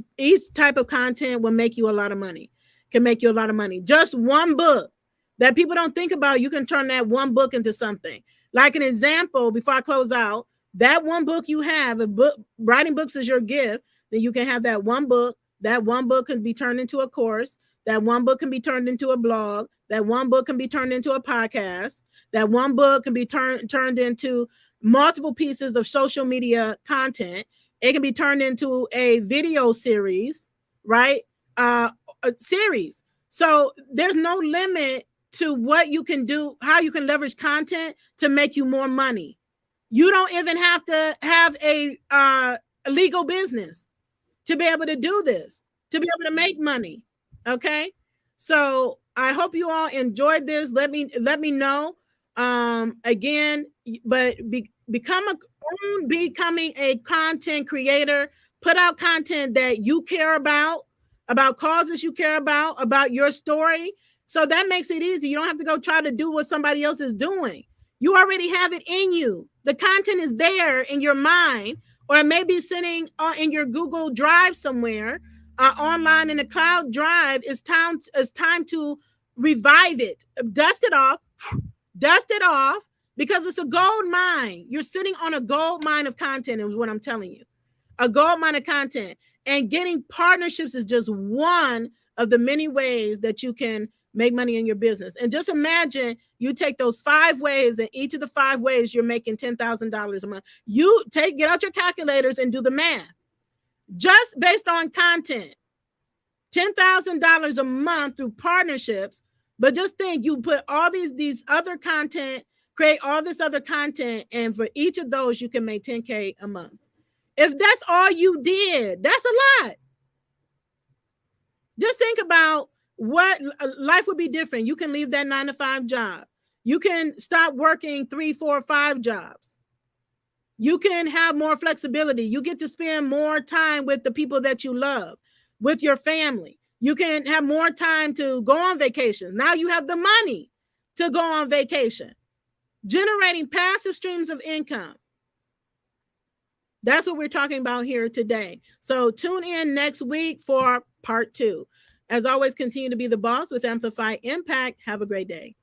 type of content will make you a lot of money, can make you a lot of money. Just one book that people don't think about, you can turn that one book into something. Like an example, before I close out, that one book you have, a book, writing books is your gift, then you can have that one book. That one book can be turned into a course. That one book can be turned into a blog. That one book can be turned into a podcast. That one book can be turned into multiple pieces of social media content. It can be turned into a video series, right? A series. So there's no limit to what you can do, how you can leverage content to make you more money. You don't even have to have a legal business to be able to do this, to be able to make money. Okay. So I hope you all enjoyed this. Let me know. Again, but becoming a content creator, put out content that you care about causes you care about your story. So that makes it easy. You don't have to go try to do what somebody else is doing. You already have it in you. The content is there in your mind, or it may be sitting in your Google Drive somewhere, online in a cloud drive. It's time to revive it, dust it off, because it's a gold mine. You're sitting on a gold mine of content, is what I'm telling you. A gold mine of content. And getting partnerships is just one of the many ways that you can make money in your business. And just imagine you take those 5 ways, and each of the 5 ways you're making $10,000 a month. You get out your calculators and do the math. Just based on content, $10,000 a month through partnerships. But just think, you put all these other content, create all this other content, and for each of those you can make $10K a month. If that's all you did, that's a lot. Just think about what life would be different. You can leave that 9-to-5 job. You can stop working 3, 4, 5 jobs. You can have more flexibility. You get to spend more time with the people that you love, with your family. You can have more time to go on vacation. Now you have the money to go on vacation, generating passive streams of income. That's what we're talking about here today. So tune in next week for part 2. As always, continue to be the boss with Amplify Impact. Have a great day.